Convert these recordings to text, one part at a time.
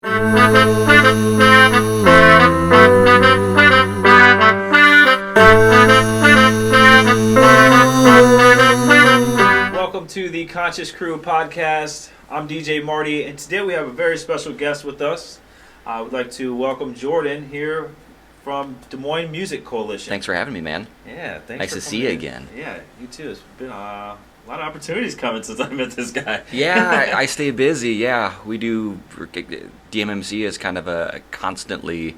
Welcome to the Conscious Crew podcast. I'm DJ Marty, and today we have a very special guest with us. I would like to welcome Jordan here from DesMoines Music Coalition. Thanks for having me, man. Yeah, thanks. Nice to see you again. Yeah, you too. It's been a lot of opportunities coming since I met this guy. Yeah, I stay busy. Yeah, we do. DMMC is kind of a constantly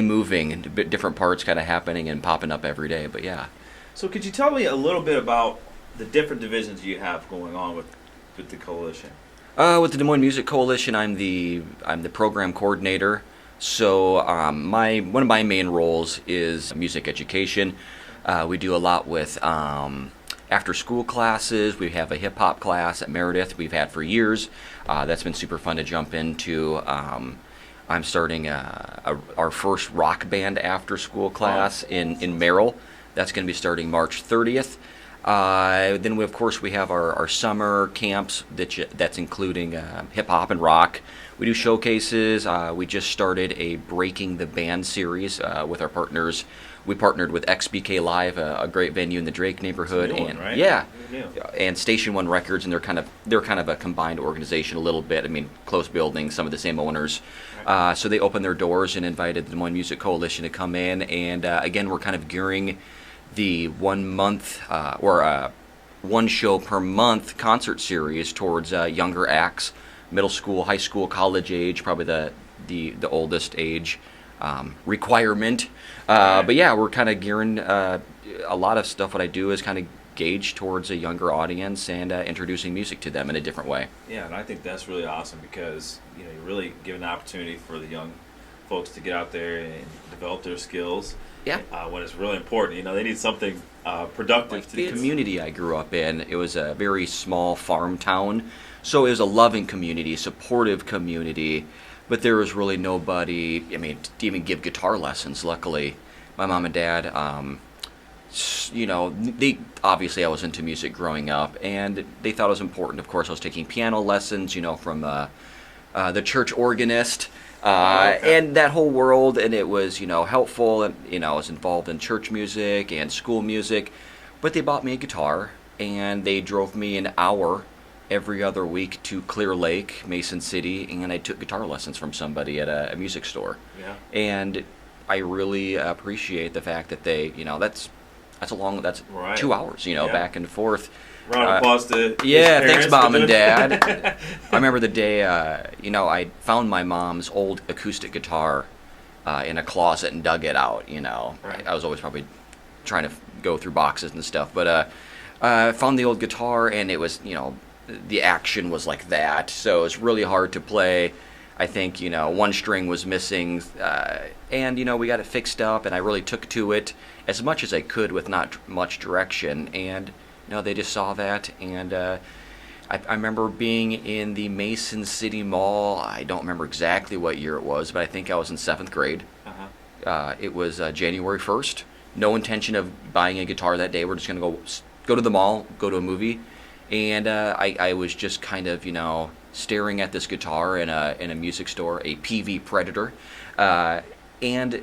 moving, and different parts kind of happening and popping up every day. But yeah. So could you tell me a little bit about the different divisions you have going on with the coalition? With the DesMoines Music Coalition, I'm the program coordinator. So one of my main roles is music education. We do a lot with after school classes. We have a hip hop class at Meredith we've had for years. That's been super fun to jump into. I'm starting our first rock band after school class in Merrill. That's going to be starting March 30th. Then we have our summer camps that's including hip hop and rock. We do showcases. We just started a Breaking the Band series with our partners. We partnered with XBK Live, a great venue in the Drake neighborhood, and right? Yeah, and Station One Records, and they're kind of a combined organization a little bit. I mean, close buildings, some of the same owners. So they opened their doors and invited the DesMoines Music Coalition to come in, and again, we're kind of gearing the 1 month or one show per month concert series towards younger acts, middle school, high school, college age, probably the oldest age requirement. But yeah, we're kind of gearing a lot of stuff. What I do is kind of gauge towards a younger audience and introducing music to them in a different way. Yeah, and I think that's really awesome because you're really giving an opportunity for the young folks to get out there and develop their skills. Yeah. When it's really important, they need something productive. Like the community I grew up in, it was a very small farm town, so it was a loving community, supportive community, but there was really nobody, to even give guitar lessons. Luckily, my mom and dad, obviously I was into music growing up, and they thought it was important. Of course, I was taking piano lessons, from the church organist. And that whole world, and it was, helpful, and, I was involved in church music and school music, but they bought me a guitar, and they drove me an hour every other week to Clear Lake, Mason City, and I took guitar lessons from somebody at a music store. Yeah. And I really appreciate the fact that they, that's right. 2 hours, back and forth. Round of applause to yeah, thanks, Mom and Dad. I remember the day, I found my mom's old acoustic guitar in a closet and dug it out, Right. I was always probably trying to go through boxes and stuff, but I found the old guitar, and it was, the action was like that, so it was really hard to play. I think, one string was missing, and, we got it fixed up, and I really took to it as much as I could with not much direction, and they just saw that, and I remember being in the Mason City Mall. I don't remember exactly what year it was, but I think I was in 7th grade. Uh-huh. It was January 1st. No intention of buying a guitar that day. We're just going to go to the mall, go to a movie, and I was just kind of, staring at this guitar in a music store, a PV Predator, and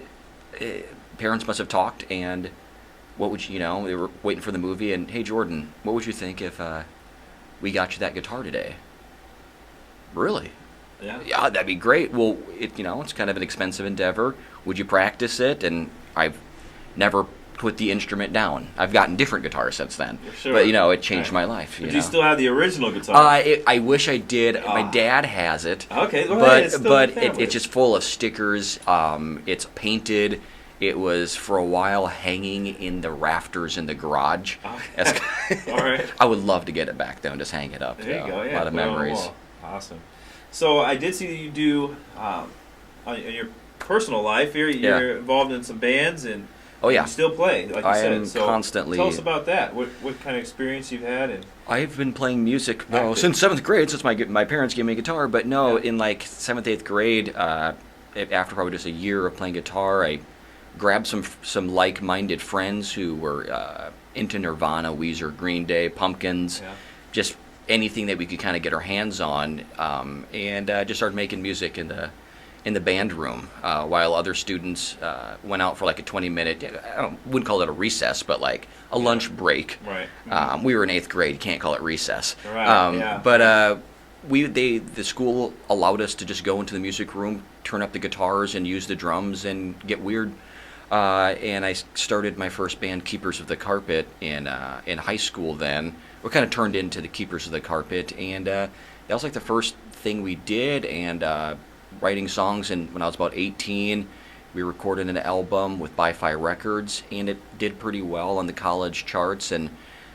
parents must have talked, and what would they were waiting for the movie, and hey, Jordan, what would you think if we got you that guitar today? Really? Yeah. Yeah, that'd be great. Well, it's kind of an expensive endeavor. Would you practice it? And I've never put the instrument down. I've gotten different guitars since then. Sure. But, it changed my life. Do you still have the original guitar? I wish I did. My dad has it. Okay, well, but it's just full of stickers. It's painted. It was for a while hanging in the rafters in the garage. Okay. All right. I would love to get it back though and just hang it up. There you go. Yeah, a lot of memories. Awesome. So I did see that you do in your personal life here. You're involved in some bands, and you still play, like you said. I am constantly. Tell us about that. What kind of experience you've had? And I've been playing music since 7th grade, since my parents gave me a guitar. But in like 7th, 8th grade, after probably just a year of playing guitar, I grabbed some like-minded friends who were into Nirvana, Weezer, Green Day, Pumpkins, just anything that we could kind of get our hands on, and just started making music in the band room, while other students went out for like a 20-minute, wouldn't call it a recess, but like a lunch break. Right. We were in 8th grade, you can't call it recess. Right. But the school allowed us to just go into the music room, turn up the guitars, and use the drums and get weird. And I started my first band, Keepers of the Carpet, in high school. Then we kind of turned into the Keepers of the Carpet, and that was like the first thing we did. And writing songs, and when I was about 18, we recorded an album with Bi-Fi Records, and it did pretty well on the college charts. And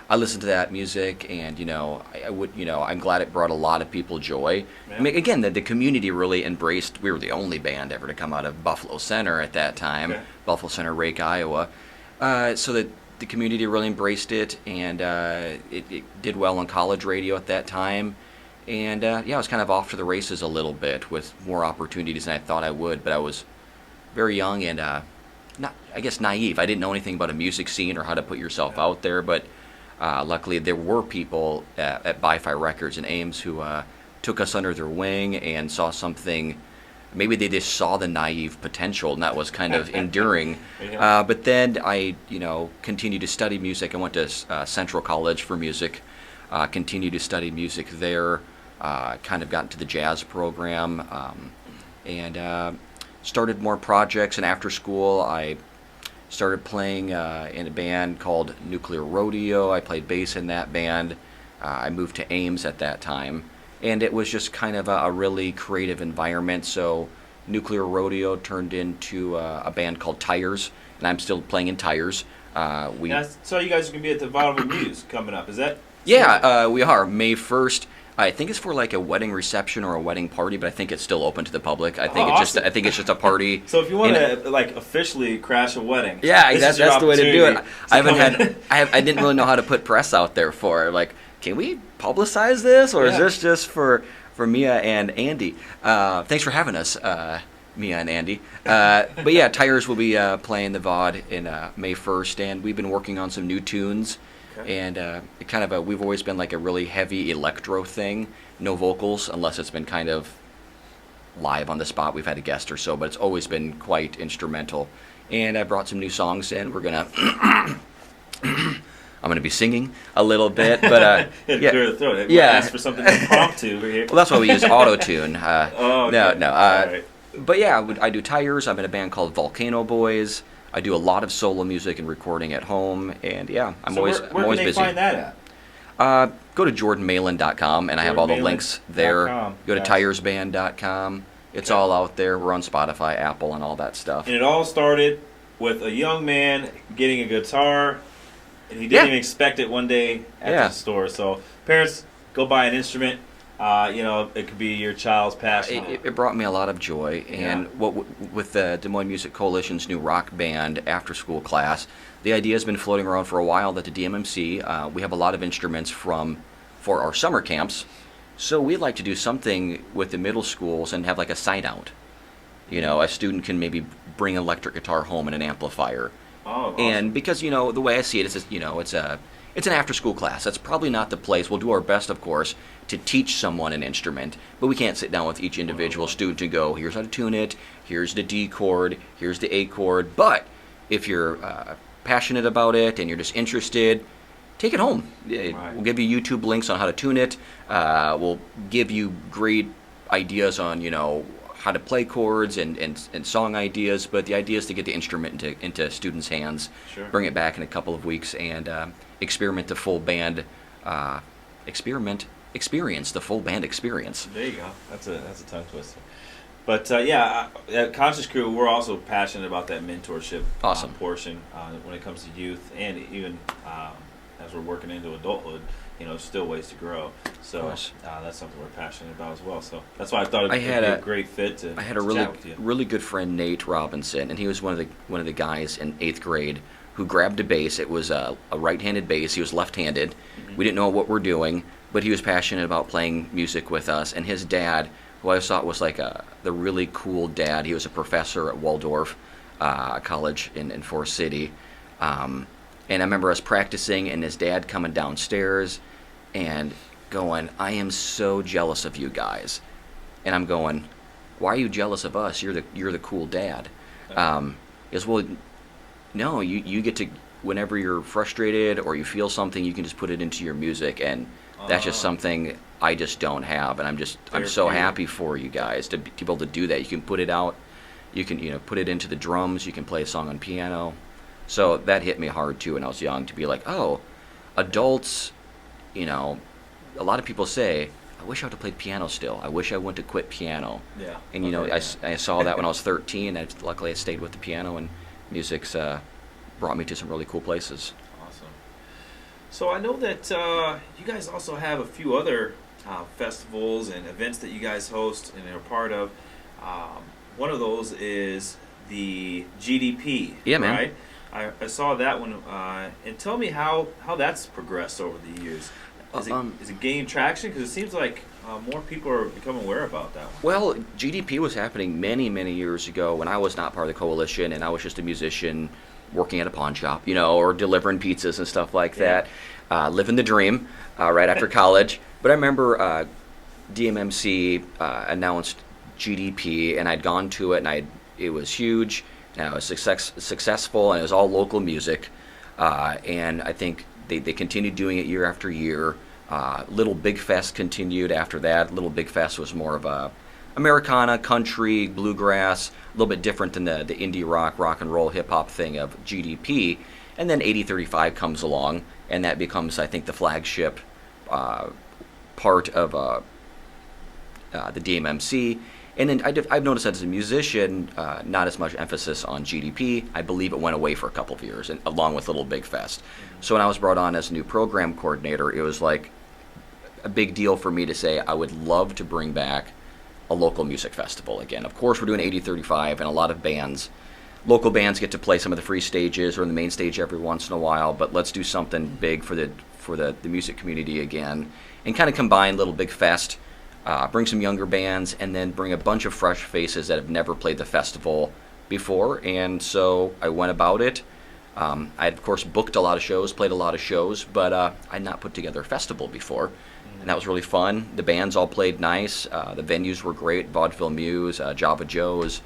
I listened to that music, and I'm glad it brought a lot of people joy. Yeah. I mean, again, the community really embraced. We were the only band ever to come out of Buffalo Center at that time, Okay. Buffalo Center, Rake, Iowa. So that the community really embraced it, and it did well on college radio at that time. And I was kind of off to the races a little bit with more opportunities than I thought I would. But I was very young and not, I guess, naive. I didn't know anything about a music scene or how to put yourself out there. But luckily, there were people at Bi-Fi Records in Ames who took us under their wing and saw something. Maybe they just saw the naive potential, and that was kind of enduring. Yeah. But then I, continued to study music. I went to Central College for music. Continued to study music there. Kind of got into the jazz program, and started more projects. And after school, I started playing in a band called Nuclear Rodeo. I played bass in that band. I moved to Ames at that time, and it was just kind of a really creative environment. So Nuclear Rodeo turned into a band called Tires, and I'm still playing in Tires. So you guys are going to be at the Vaudeville Muse coming up, is that? Yeah, we are. May 1st. I think it's for like a wedding reception or a wedding party, but I think it's still open to the public. I think awesome. I think it's just a party. So if you want to like officially crash a wedding, yeah, this that's the way to do it. I I didn't really know how to put press out there for it. Like, can we publicize this, or is this just for Mia and Andy? Thanks for having us, Mia and Andy. But yeah, Tires will be playing the VOD in May 1st, and we've been working on some new tunes. Okay. And it kind of we've always been like a really heavy electro thing, no vocals unless it's been kind of live on the spot. We've had a guest or so, but it's always been quite instrumental. And I brought some new songs in. We're gonna I'm gonna be singing a little bit, but clear the throat. Ask for something impromptu here. Well, that's why we use auto tune. Okay. No. Right. But yeah, I do Tires. I'm in a band called Volcano Boys. I do a lot of solo music and recording at home, and yeah, I'm always busy. Where can they find that at? Go to jordanmayland.com, and I have all the links there. Go to tiresband.com. It's all out there. We're on Spotify, Apple, and all that stuff. And it all started with a young man getting a guitar, and he didn't even expect it one day at the store. So parents, go buy an instrument. It could be your child's passion. It brought me a lot of joy, and with the Des Moines Music Coalition's new rock band after-school class, the idea has been floating around for a while that the DMMC, we have a lot of instruments for our summer camps, so we'd like to do something with the middle schools and have like a sign-out. A student can maybe bring an electric guitar home and an amplifier. Oh, awesome. And because, the way I see it is, it's an after-school class. That's probably not the place. We'll do our best, of course, to teach someone an instrument, but we can't sit down with each individual student and go, here's how to tune it, here's the D chord, here's the A chord. But if you're passionate about it and you're just interested, take it home. Right. We'll give you YouTube links on how to tune it. We'll give you great ideas on, how to play chords and song ideas, but the idea is to get the instrument into students' hands, bring it back in a couple of weeks, and experiment the full band experience, the full band experience. There you go. That's a tongue twister. But at Conscious Crew, we're also passionate about that mentorship portion when it comes to youth, and even as we're working into adulthood. Still ways to grow. So that's something we're passionate about as well. So that's why I thought it'd be a great fit to. I had a really good friend, Nate Robinson, and he was one of the guys in 8th grade who grabbed a bass. It was a right-handed bass. He was left-handed. Mm-hmm. We didn't know what we're doing, but he was passionate about playing music with us. And his dad, who I thought was like the really cool dad, he was a professor at Waldorf College in Forest City. And I remember us practicing, and his dad coming downstairs, and going, I am so jealous of you guys. And I'm going, why are you jealous of us? You're the cool dad. Is well, no, you get to, whenever you're frustrated or you feel something, you can just put it into your music, and that's just something I just don't have, and I'm so happy for you guys to be able to do that. You can put it out, you can put it into the drums, you can play a song on piano. So that hit me hard too when I was young, to be like, oh, adults, a lot of people say, I wish I would have played piano still. I wish I wouldn't have quit piano. Yeah. And I saw that when I was 13. Luckily I stayed with the piano, and music's brought me to some really cool places. Awesome. So I know that you guys also have a few other festivals and events that you guys host and are part of. One of those is the GDP. Yeah, man. Right? I saw that one. And tell me how that's progressed over the years. Is it gaining traction? Because it seems like more people are becoming aware about that one. Well, GDP was happening many, many years ago when I was not part of the coalition, and I was just a musician working at a pawn shop, or delivering pizzas and stuff like that, living the dream right after college. But I remember DMMC announced GDP, and I'd gone to it, and it was huge, and I was successful, and it was all local music, and I think they continued doing it year after year. Little Big Fest continued after that. Little Big Fest was more of a Americana, country, bluegrass, a little bit different than the indie rock and roll, hip hop thing of GDP. And then 8035 comes along, and that becomes, I think, the flagship part of the DMMC. And then I've noticed that as a musician, not as much emphasis on GDP. I believe it went away for a couple of years, and along with Little Big Fest. So when I was brought on as new program coordinator, it was like a big deal for me to say I would love to bring back a local music festival again. Of course, we're doing 8035, and a lot of local bands get to play some of the free stages or the main stage every once in a while, but let's do something big for the music community again, and kind of combine Little Big Fest, bring some younger bands, and then bring a bunch of fresh faces that have never played the festival before. And so I went about it. I had, of course, booked a lot of shows, played a lot of shows, but I had not put together a festival before. And that was really fun. The bands all played nice. The venues were great. Vaudeville Muse, Java Joe's.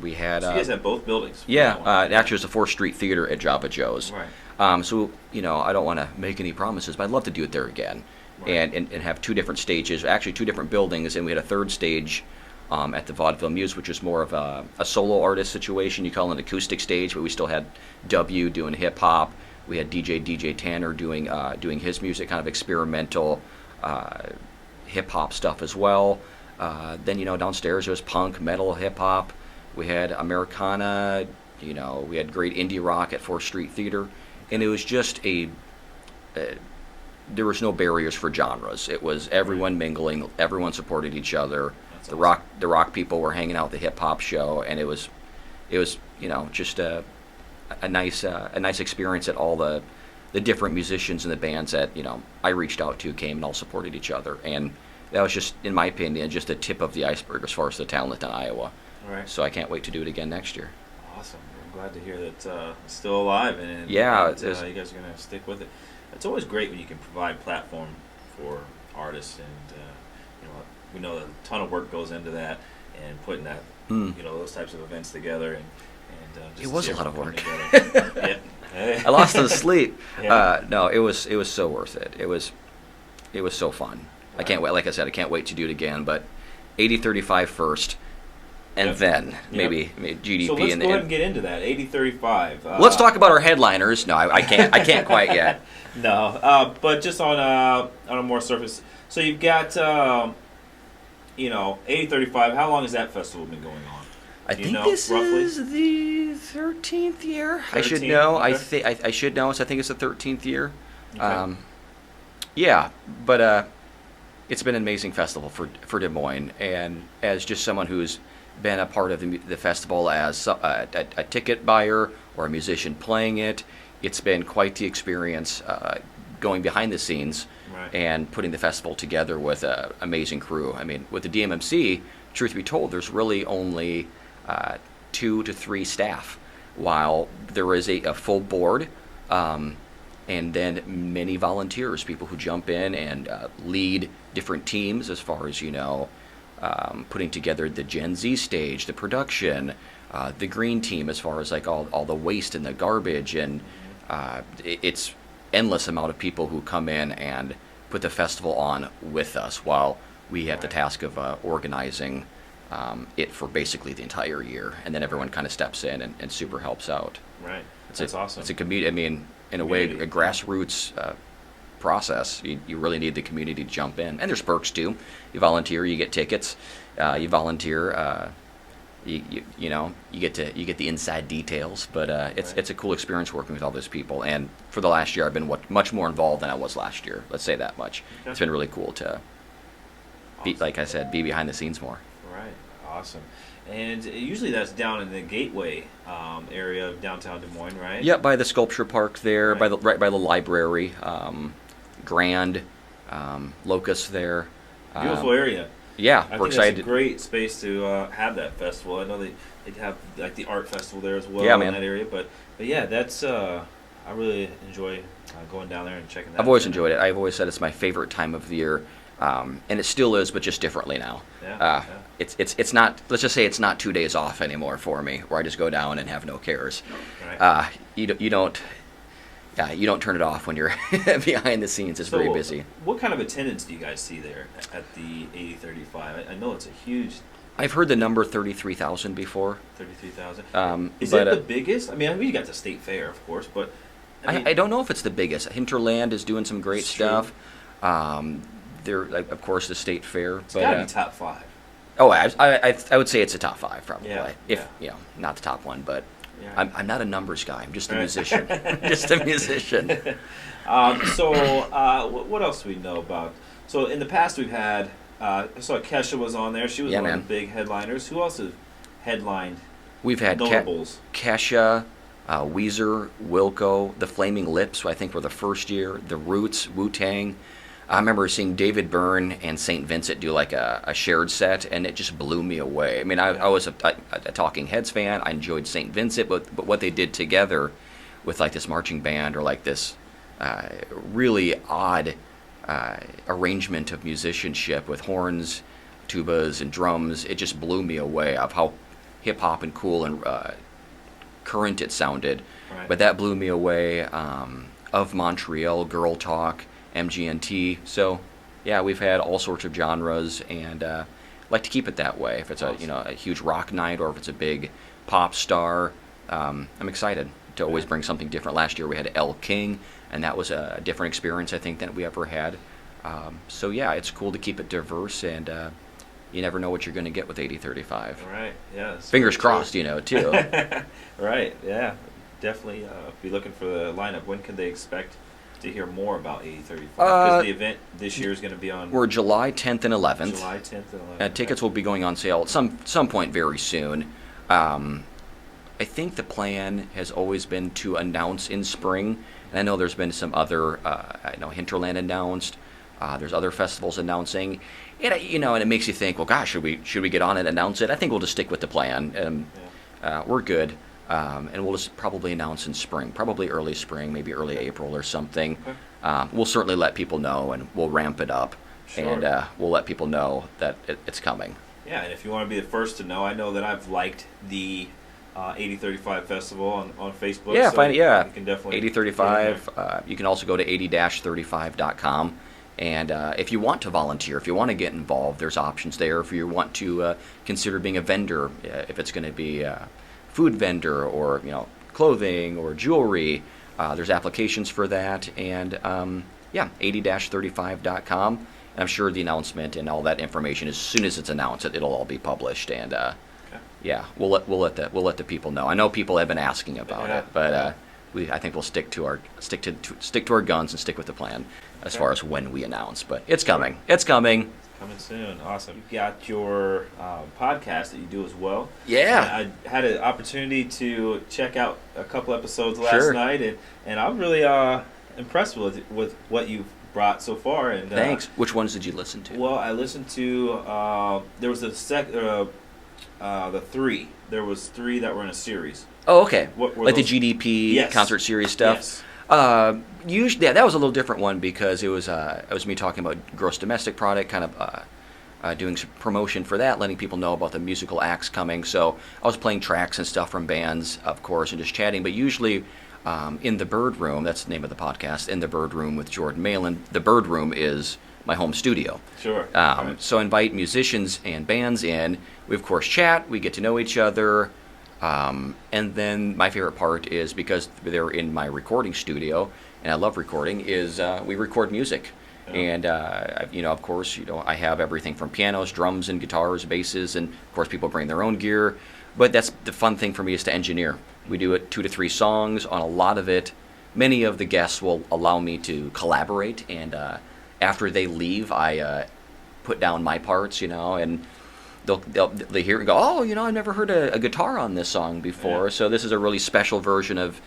We had. So you guys have both buildings? Yeah, actually, it was the 4th Street Theater at Java Joe's. Right. So I don't want to make any promises, but I'd love to do it there again, right. and have 2 different stages, actually 2 different buildings, and we had a 3rd stage at the Vaudeville Muse, which is more of a solo artist situation. You call it an acoustic stage, but we still had W doing hip hop. We had DJ Tanner doing his music, kind of experimental hip hop stuff as well. Then downstairs it was punk, metal, hip hop. We had Americana. We had great indie rock at 4th Street Theater, and it was just there was no barriers for genres. It was everyone mingling, everyone supported each other. That's the awesome. The rock people were hanging out at the hip hop show, and it was just a nice experience that all the different musicians and the bands that I reached out to came and all supported each other, and that was just, in my opinion, just the tip of the iceberg as far as the talent in Iowa. Right. So I can't wait to do it again next year. Awesome. I'm glad to hear that it's still alive, and you guys are going to stick with it. It's always great when you can provide platform for artists, and we know that a ton of work goes into that, and putting that those types of events together, and just it was a lot of work. Yeah. I lost some sleep. Yeah. No, it was so worth it. It was so fun. Right. I can't wait. Like I said, I can't wait to do it again. But 8035 first, and then maybe GDP. So let's go ahead and get into that 8035. Let's talk about our headliners. No, I can't. I can't quite yet. No, but just on a more surface. So you've got 8035. How long has that festival been going on? I think this roughly? is the 13th year. 13th? I should know. Okay. I should know. So I think it's the 13th year. Okay. Yeah, but it's been an amazing festival for Des Moines, and as just someone who's been a part of the festival as a ticket buyer or a musician playing it, it's been quite the experience going behind the scenes. Right. And putting the festival together with an amazing crew. I mean, with the DMMC, truth be told, there's really only 2 to 3 staff, while there is a full board, and and then many volunteers, people who jump in and lead different teams as far as, putting together the Gen Z stage, the production, the green team as far as like all the waste and the garbage, and it's endless amount of people who come in and put the festival on with us while we have the task of organizing it for basically the entire year, and then everyone kind of steps in and super helps out. Right. That's awesome. It's a community. I mean, in a way, a grassroots process. You really need the community to jump in, and there's perks too. You volunteer, you get tickets. You volunteer, you get the inside details. But it's a cool experience working with all those people. And for the last year, I've been much more involved than I was last year. Let's say that much. Okay. It's been really cool to be, like I said, be behind the scenes more. Right. Awesome. And usually that's down in the Gateway area of downtown Des Moines, right? Yep, by the sculpture park there, right by the library, Grand, Locust there. Beautiful area. Yeah, I we're think excited. It's a great space to have that festival. I know they have like the art festival there as well in that area, but yeah, that's I really enjoy going down there and checking that out. I've always enjoyed it. I've always said it's my favorite time of the year. And it still is, but just differently now. Yeah. It's not. Let's just say it's not 2 days off anymore for me, where I just go down and have no cares. Right. You don't turn it off when you're behind the scenes. It's very busy. What kind of attendance do you guys see there at the 8035? I know it's a huge. I've heard the number 33,000 before. 33,000. Is it the biggest? I mean you got the state fair, of course, but I don't know if it's the biggest. Hinterland is doing some great stuff. There, of course, the state fair. It's got to be top 5. Oh, I would say it's a top 5 probably. Yeah, if not the top one, but yeah. I'm not a numbers guy. I'm just a musician. Just a musician. What else do we know about? So in the past we've had I saw Kesha was on there. She was one of the big headliners. Who else has headlined? We've had notables. Kesha, Weezer, Wilco, the Flaming Lips, I think were the first year. The Roots, Wu-Tang. I remember seeing David Byrne and St. Vincent do like a shared set, and it just blew me away. I mean, I was a Talking Heads fan. I enjoyed St. Vincent, but what they did together with like this marching band or like this really odd arrangement of musicianship with horns, tubas, and drums, it just blew me away of how hip-hop and cool and current it sounded. Right. But that blew me away. Of Montreal, Girl Talk, MGNT. So, yeah, we've had all sorts of genres, and like to keep it that way. If it's a huge rock night or if it's a big pop star, I'm excited to always bring something different. Last year we had Elle King, and that was a different experience I think than we ever had. So yeah, it's cool to keep it diverse, and you never know what you're going to get with 8035. Right. Yeah. Fingers crossed, too. Right. Yeah. Definitely be looking for the lineup. When can they expect to hear more about 8035? Because the event this year is going to be on. We're July 10th and 11th. July 10th and 11th. Tickets will be going on sale at some point very soon. I think the plan has always been to announce in spring, and I know there's been some other. I know Hinterland announced. There's other festivals announcing, and and it makes you think, well, gosh, should we get on and announce it? I think we'll just stick with the plan. We're good. And we'll just probably announce in spring, probably early spring, maybe early April or something. Okay. We'll certainly let people know, and we'll ramp it up, Sure. and we'll let people know that it's coming. Yeah, and if you want to be the first to know, I know that I've liked the 8035 Festival on Facebook. Yeah, so you can definitely 8035. You can also go to 80-35.com. And if you want to volunteer, if you want to get involved, there's options there. If you want to consider being a vendor, if it's going to be food vendor or clothing or jewelry, there's applications for that. And 80-35.com. And I'm sure the announcement and all that information, as soon as it's announced, it'll all be published. And yeah, we'll let the people know. I know people have been asking about it, but I think we'll stick to our guns and stick with the plan as far as when we announce. But it's coming. It's coming. Coming soon. Awesome. You've got your podcast that you do as well. Yeah. I had an opportunity to check out a couple episodes last night, and I'm really impressed with what you've brought so far. And thanks. Which ones did you listen to? Well, I listened to there was the 3. There was 3 that were in a series. Oh, okay. What were like those? the GDP Yes. concert series stuff? Yes. Usually, yeah, that was a little different one because it was me talking about gross domestic product, kind of doing some promotion for that, letting people know about the musical acts coming. So I was playing tracks and stuff from bands, of course, and just chatting. But usually, in the Bird Room, that's the name of the podcast, in the Bird Room with Jordan Mayland. The Bird Room is my home studio. Sure. Right. So I invite musicians and bands in. We of course chat. We get to know each other. And then my favorite part is, because they're in my recording studio, and I love recording, is we record music. Yeah. And of course, I have everything from pianos, drums, and guitars, basses, and of course people bring their own gear. But that's the fun thing for me, is to engineer. We do it 2 to 3 songs. On a lot of it, many of the guests will allow me to collaborate, and after they leave, I put down my parts, and they hear it and go, oh, I've never heard a guitar on this song before. Yeah. So this is a really special version of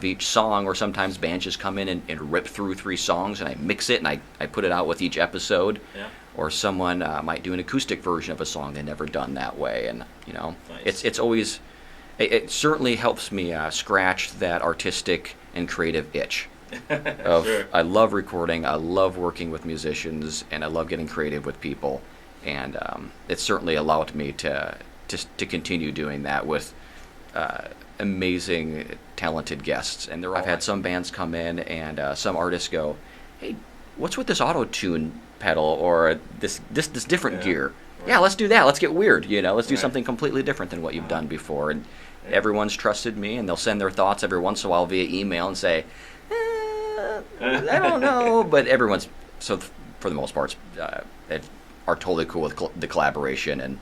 each song. Or sometimes bands just come in and rip through 3 songs, and I mix it and I put it out with each episode. Yeah. Or someone might do an acoustic version of a song they've never done that way, and nice. It's always, it certainly helps me scratch that artistic and creative itch. Sure. I love recording, I love working with musicians, and I love getting creative with people, and it's certainly allowed me to continue doing that with amazing, talented guests. And I've had some bands come in, and some artists go, hey, what's with this auto-tune pedal, or this different gear? Right. Yeah, let's do that. Let's get weird. Let's do something completely different than what you've done before. And everyone's trusted me, and they'll send their thoughts every once in a while via email and say, I don't know. But everyone's, so for the most part, are totally cool with the collaboration. And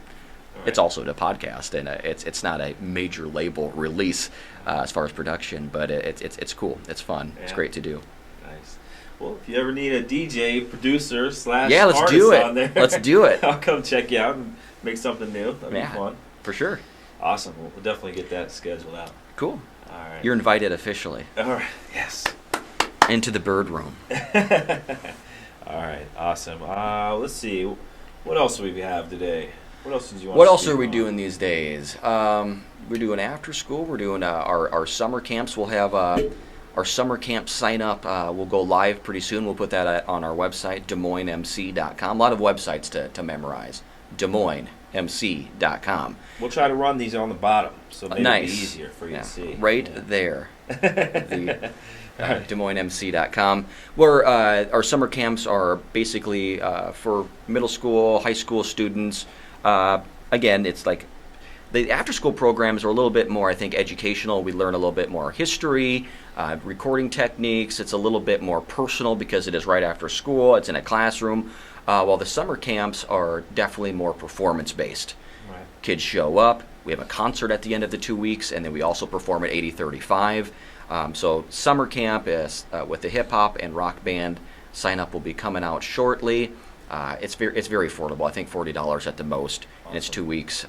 it's also the podcast, and it's not a major label release as far as production, but it's cool. It's fun. Yeah. It's great to do. Nice. Well, if you ever need a DJ, producer / let's artist do it. on there, let's do it. I'll come check you out and make something new. That'd be fun. For sure. Awesome. We'll definitely get that scheduled out. Cool. All right. You're invited officially. All right. Yes. Into the Bird Room. All right. Awesome. Let's see. What else do we have today? What else did you want? What else are we doing these days? We're doing after school. We're doing our summer camps. We'll have our summer camp sign up. Will go live pretty soon. We'll put that on our website, DesMoinesMC.com. A lot of websites to memorize. DesMoinesMC.com. We'll try to run these on the bottom, so maybe it'll be easier for you to see. Right there. DesMoinesMC.com. Where our summer camps are basically for middle school, high school students. Again, it's like the after-school programs are a little bit more, I think, educational. We learn a little bit more history, recording techniques. It's a little bit more personal because it is right after school. It's in a classroom. While the summer camps are definitely more performance-based. Right. Kids show up. We have a concert at the end of the 2 weeks, and then we also perform at 8035. So summer camp is with the hip-hop and rock band. Sign-up will be coming out shortly. It's very affordable. I think $40 at the most, and it's 2 weeks.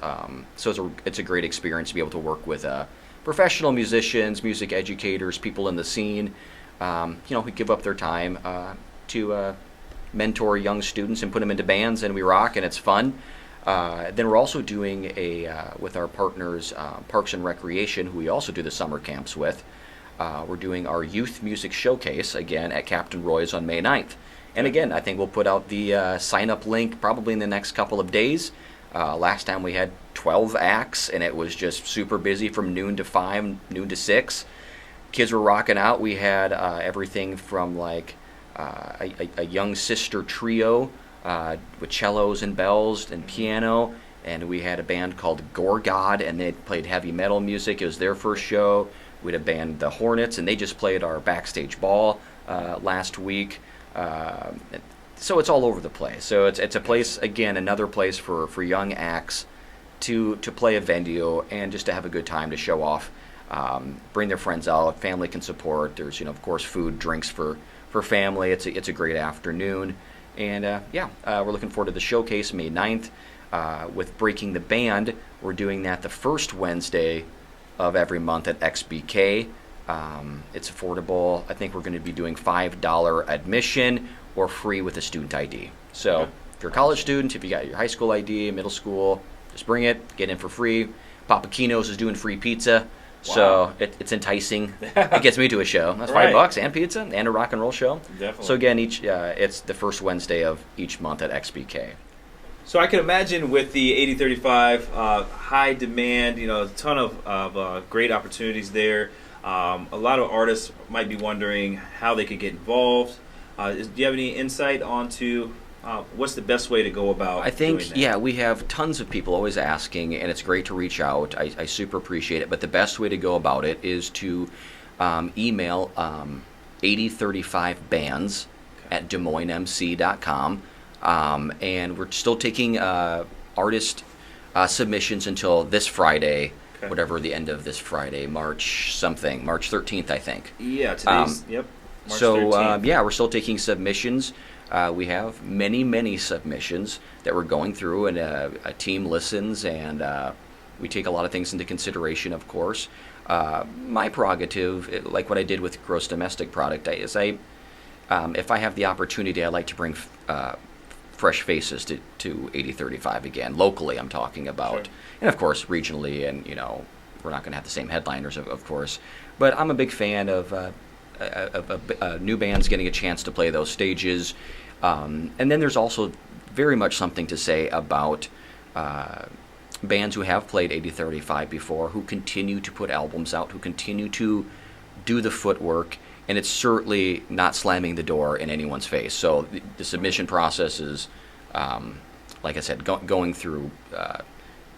So it's a great experience to be able to work with professional musicians, music educators, people in the scene, who give up their time to mentor young students and put them into bands, and we rock, and it's fun. Then we're also doing with our partners, Parks and Recreation, who we also do the summer camps with. We're doing our youth music showcase again at Captain Roy's on May 9th. And again, I think we'll put out the sign-up link probably in the next couple of days. Last time we had 12 acts, and it was just super busy from noon to 5, noon to 6. Kids were rocking out. We had everything from like a young sister trio with cellos and bells and piano. And we had a band called Gorgod, and they played heavy metal music. It was their first show. We had a band, The Hornets, and they just played our backstage ball last week. So it's all over the place. So it's a place, again, another place for young acts to play a venue and just to have a good time, to show off, bring their friends out. Family can support. There's of course food, drinks for family. It's a great afternoon, and we're looking forward to the showcase May 9th. With Breaking the Band, we're doing that the first Wednesday of every month at XBK. It's affordable. I think we're going to be doing $5 admission or free with a student ID. So if you're a college student, if you got your high school ID, middle school, just bring it, get in for free. Papa Kino's is doing free pizza. So it's enticing. It gets me to a show. That's $5 and pizza and a rock and roll show. Definitely. So again, it's the first Wednesday of each month at XBK. So I can imagine with the 8035, high demand, a ton of great opportunities there. A lot of artists might be wondering how they could get involved. Do you have any insight onto what's the best way to go about I think, doing that? we have tons of people always asking, and it's great to reach out. I super appreciate it. But the best way to go about it is to email 8035bands at DesMoinesMC.com. And we're still taking artist submissions until this Friday, whatever the end of this Friday, March 13th, I think. Yeah, today's, March so, 13th. we're still taking submissions. We have many submissions that we're going through, and a team listens, and we take a lot of things into consideration, of course. My prerogative, like what I did with Gross Domestic Product, is if I have the opportunity, I like to bring fresh faces to 8035 again. Locally, I'm talking about. Sure. And, of course, regionally, and, we're not going to have the same headliners, of course. But I'm a big fan of new bands getting a chance to play those stages. And then there's also very much something to say about bands who have played 8035 before, who continue to put albums out, who continue to do the footwork, and it's certainly not slamming the door in anyone's face. So the submission process is, like I said, going through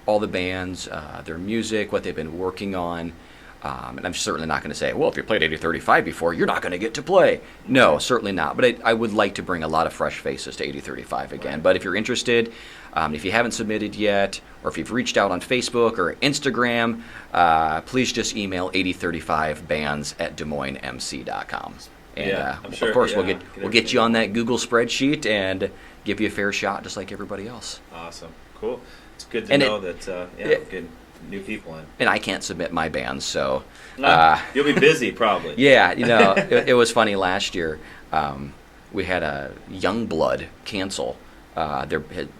all the bands, their music, what they've been working on. And I'm certainly not going to say, well, if you played 8035 before, you're not going to get to play. No, certainly not. But I would like to bring a lot of fresh faces to 8035 again. Right. But if you're interested, if you haven't submitted yet, or if you've reached out on Facebook or Instagram, please just email 8035bands at DesMoinesMC.com. And I'm sure, of course, we'll get you on that Google spreadsheet and give you a fair shot, just like everybody else. Awesome, cool. It's good to know that good new people in. And I can't submit my bands, so you'll be busy probably. Yeah, it was funny last year. We had a Youngblood cancel.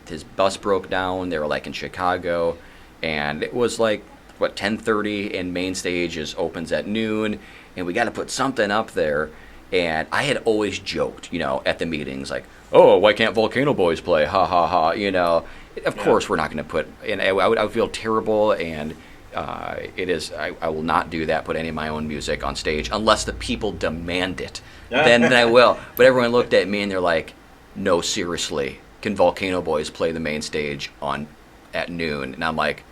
His bus broke down. They were like in Chicago, and it was like 10:30, and main stage opens at noon, and we got to put something up there. And I had always joked, at the meetings, like, oh, why can't Volcano Boys play? Ha ha ha, Of course, we're not going to put, and I would feel terrible, and I will not do that, put any of my own music on stage, unless the people demand it. Then I will. But everyone looked at me, and they're like, no, seriously, can Volcano Boys play the main stage at noon? And I'm like,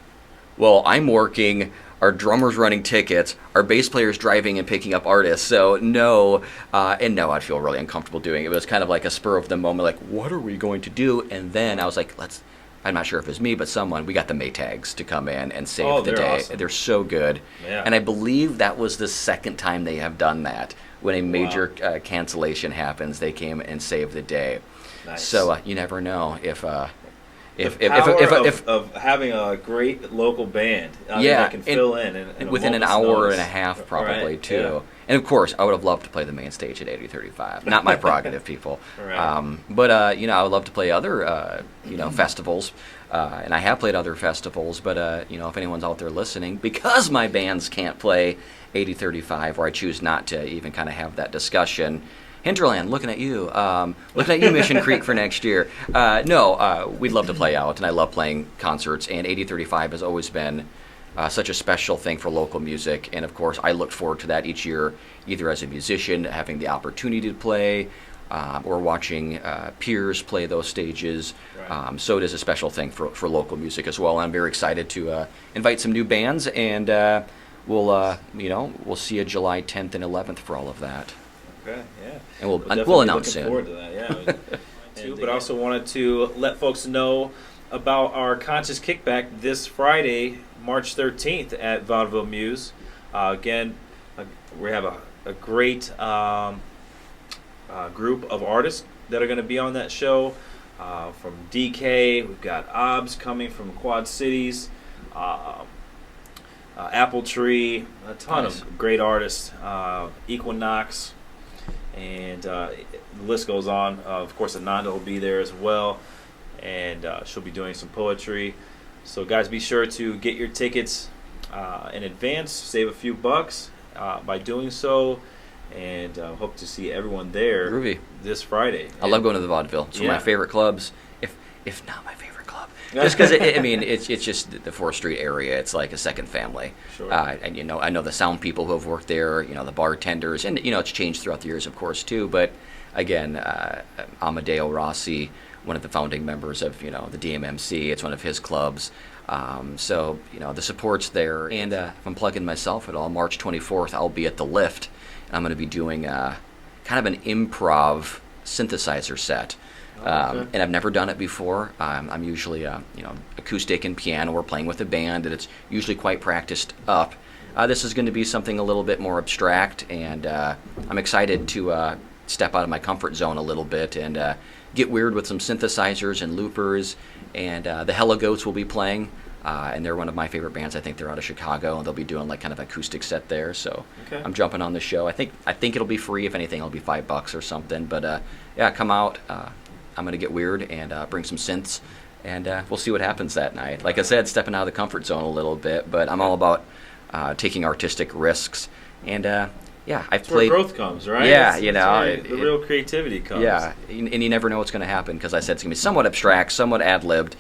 well, I'm working, our drummer's running tickets, our bass player's driving and picking up artists, so no, I'd feel really uncomfortable doing it. It was kind of like a spur of the moment, like, what are we going to do? And then I was like, I'm not sure if it was me, but we got the Maytags to come in and save the day. Awesome. They're so good. Yeah. And I believe that was the second time they have done that. When a major cancellation happens, they came and saved the day. Nice. So you never know if having a great local band that can fill in within an hour and a half probably too. Yeah. And of course, I would have loved to play the main stage at 8035. Not my prerogative, people. Right. But I would love to play other festivals, and I have played other festivals. But if anyone's out there listening, because my bands can't play 8035, or I choose not to even kind of have that discussion. Hinterland, looking at you, Mission Creek for next year. We'd love to play out, and I love playing concerts, and 8035 has always been such a special thing for local music, and of course I look forward to that each year, either as a musician, having the opportunity to play, or watching peers play those stages. Right. So it is a special thing for local music as well, and I'm very excited to invite some new bands, and we'll see you July 10th and 11th for all of that. Okay, yeah. And we'll announce soon. Looking forward to that, yeah. But also wanted to let folks know about our Conscious Kickback this Friday, March 13th at Vaudeville Muse. Again, we have a great group of artists that are going to be on that show. From DK, we've got OBS coming from Quad Cities, Apple Tree, a ton of great artists, Equinox, and the list goes on. Of course, Ananda will be there as well, and she'll be doing some poetry. So guys, be sure to get your tickets in advance, save a few bucks by doing so, and hope to see everyone there Groovy. This Friday. I love going to the Vaudeville. It's one of my favorite clubs, if not my favorite club. Just because it's just the 4th Street area. It's like a second family. Sure. And I know the sound people who have worked there. The bartenders, and it's changed throughout the years, of course, too. But again, Amadeo Rossi, one of the founding members of the DMMC. It's one of his clubs. So the support's there. And if I'm plugging myself at all, March 24th, I'll be at the Lift. And I'm going to be doing kind of an improv synthesizer set. Okay. And I've never done it before. I'm usually, acoustic and piano. We're playing with a band, and it's usually quite practiced up. This is going to be something a little bit more abstract, and I'm excited to step out of my comfort zone a little bit and get weird with some synthesizers and loopers. And the Hella Goats will be playing, and they're one of my favorite bands. I think they're out of Chicago, and they'll be doing like kind of an acoustic set there. So okay. I'm jumping on the show. I think it'll be free. If anything, it'll be $5 or something. But yeah, come out. I'm going to get weird and bring some synths, and we'll see what happens that night. Like I said, stepping out of the comfort zone a little bit, but I'm all about taking artistic risks. And yeah, I've played. Where growth comes, right? Yeah, that's the real creativity comes. Yeah, and you never know what's going to happen, because I said it's going to be somewhat abstract, somewhat ad-libbed,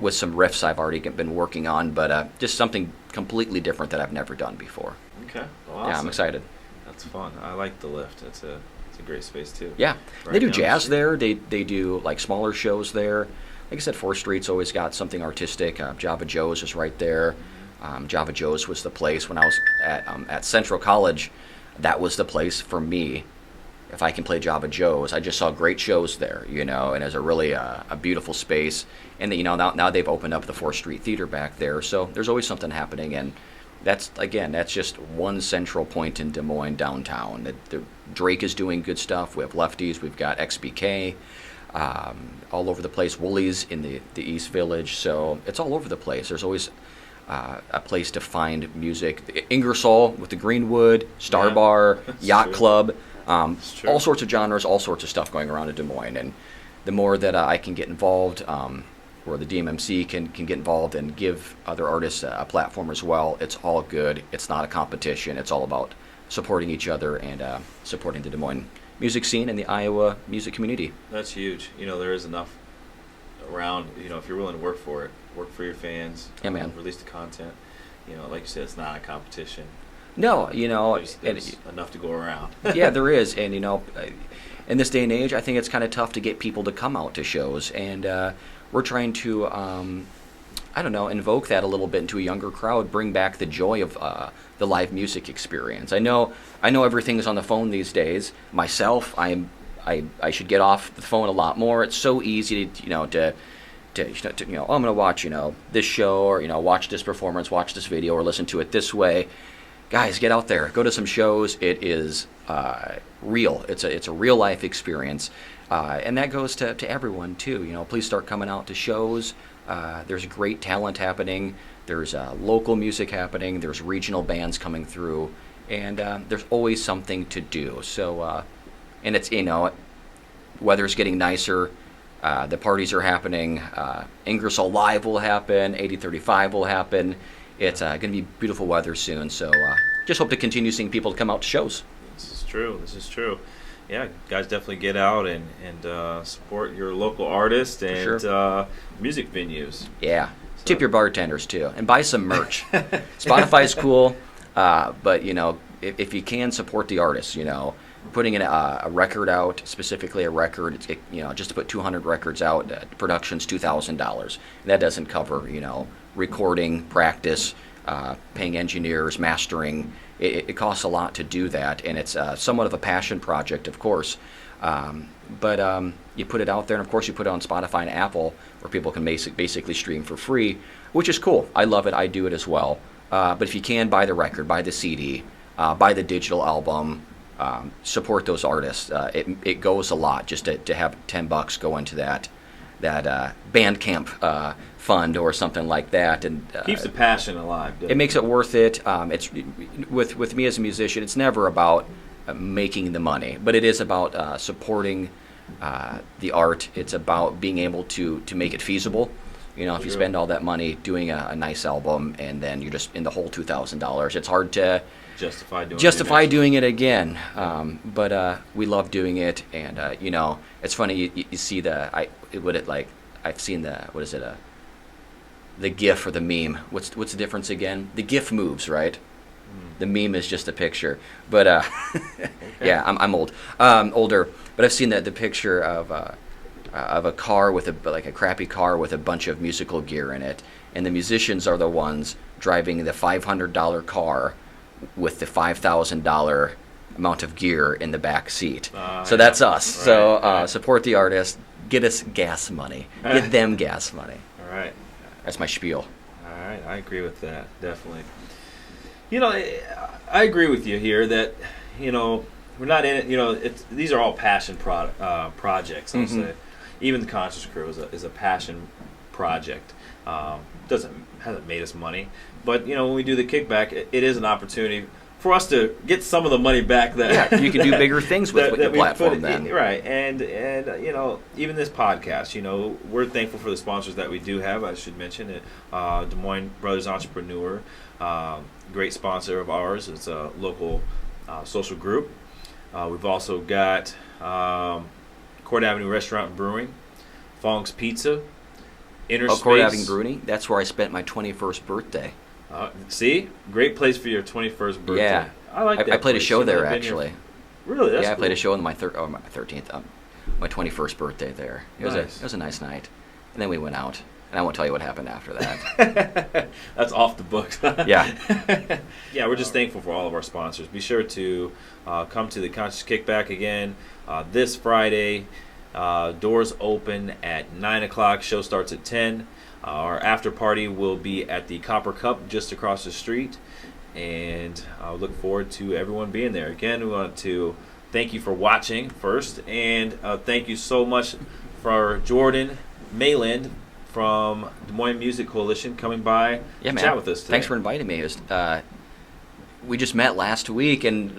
with some riffs I've already been working on, but just something completely different that I've never done before. Okay, well, awesome. Yeah, I'm excited. That's fun. I like the Lift. It's a great space too. Yeah, Right they do down the jazz street. there. They do like smaller shows there. Like I said, 4th Street's always got something artistic. Java Joe's is right there. Java Joe's was the place when I was at Central College. That was the place for me. If I can play Java Joe's, I just saw great shows there, and it's a really a beautiful space. And now they've opened up the 4th Street Theater back there, so there's always something happening. And that's just one central point in Des Moines downtown. The Drake is doing good stuff. We have Lefties. We've got XBK all over the place. Woolies in the East Village. So it's all over the place. There's always a place to find music. Ingersoll with the Greenwood, Star Bar, Yacht true. Club. True. All sorts of genres, all sorts of stuff going around in Des Moines. And the more that I can get involved, or the DMMC can get involved and give other artists a platform as well, it's all good. It's not a competition. It's all about supporting each other and supporting the Des Moines music scene and the Iowa music community. That's huge. There is enough around, if you're willing to work for it, work for your fans. Yeah, man. Release the content. Like you said, it's not a competition. No, There's enough to go around. Yeah, there is. And, in this day and age, I think it's kind of tough to get people to come out to shows. And we're trying to, invoke that a little bit into a younger crowd, bring back the joy of the live music experience. I know everything's on the phone these days. Myself, I should get off the phone a lot more. It's so easy to I'm going to watch, this show, or, watch this performance, watch this video, or listen to it this way. Guys, get out there. Go to some shows. It is real. It's a real life experience, and that goes to everyone too. Please start coming out to shows. There's great talent happening. There's local music happening. There's regional bands coming through, and there's always something to do. So, and it's weather's getting nicer. The parties are happening. Ingersoll Live will happen. 8035 will happen. It's going to be beautiful weather soon, so just hope to continue seeing people come out to shows. This is true. Yeah, guys, definitely get out and support your local artists and sure. Music venues. Yeah, tip your bartenders too, and buy some merch. Spotify's cool, but if you can support the artists, putting in a record out, specifically a record, just to put 200 records out, production's $2,000. And that doesn't cover, recording, practice, paying engineers, mastering. It costs a lot to do that, and it's somewhat of a passion project, of course. But you put it out there, and of course you put it on Spotify and Apple, where people can basically stream for free, which is cool. I love it. I do it as well. But if you can, buy the record, buy the CD, buy the digital album, support those artists. It goes a lot just to have $10 go into that Bandcamp fund or something like that, and keeps the passion alive. It makes it worth it. It's with me as a musician. It's never about making the money, but it is about supporting the art. It's about being able to make it feasible, You know, if you True. spend all that money doing a nice album and then you're just in the whole $2,000, it's hard to justify doing it again. But we love doing it, and you know, it's funny. You see I've seen the GIF or the meme. What's the difference again? The GIF moves, right? The meme is just a picture. But Okay. yeah, I'm old, older. But I've seen the picture of a car with a crappy car with a bunch of musical gear in it, and the musicians are the ones driving the $500 car with the $5,000 amount of gear in the back seat. So that's us. Right, So right. support the artist. Get us gas money. Get them gas money. All right. That's my spiel. All right, I agree with that, definitely. You know, I agree with you here that, you know, we're not in it, you know, these are all passion projects, I'll say. Even the Conscious Crew is a passion project. Hasn't made us money, but, you know, when we do the kickback, it is an opportunity for us to get some of the money back that Yeah, you can do bigger things with the we platform put then. Right, and you know, even this podcast, you know, we're thankful for the sponsors that we do have. I should mention it. Des Moines Brothers Entrepreneur, great sponsor of ours. It's a local social group. We've also got Court Avenue Restaurant and Brewing, Fong's Pizza, Inner Space. Court Avenue Brewing, that's where I spent my 21st birthday. See, great place for your 21st birthday. Yeah. I like that. I played a place. show You've never there, been here. actually. Really? That's I played cool. a show on my 13th, my 21st birthday there. It Nice. was a nice night. And then we went out, and I won't tell you what happened after that. That's off the books. Yeah. Yeah, we're just thankful for all of our sponsors. Be sure to come to the Conscious Kickback again this Friday. Doors open at 9 o'clock. Show starts at 10. Our after party will be at the Copper Cup just across the street. And I look forward to everyone being there. Again, we want to thank you for watching first. And thank you so much for Jordan Mayland from Des Moines Music Coalition coming by Yeah, to man. chat with us today. Thanks for inviting me. It was, we just met last week, and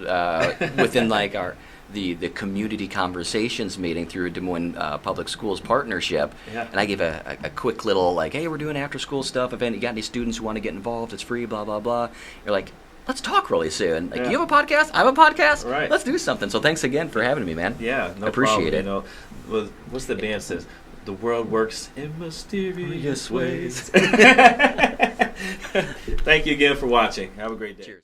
within like the community conversations meeting through Des Moines Public Schools partnership, Yeah. and I gave a quick little like, hey, we're doing after school stuff. If you got any students who want to get involved, it's free. Blah blah blah. You're like, let's talk really soon. Like, Yeah. you have a podcast, I have a podcast. Right. Let's do something. So thanks again for having me, man. Yeah, no I appreciate problem. it. You know, what's the band says? The world works in mysterious ways. ways. Thank you again for watching. Have a great day. Cheers.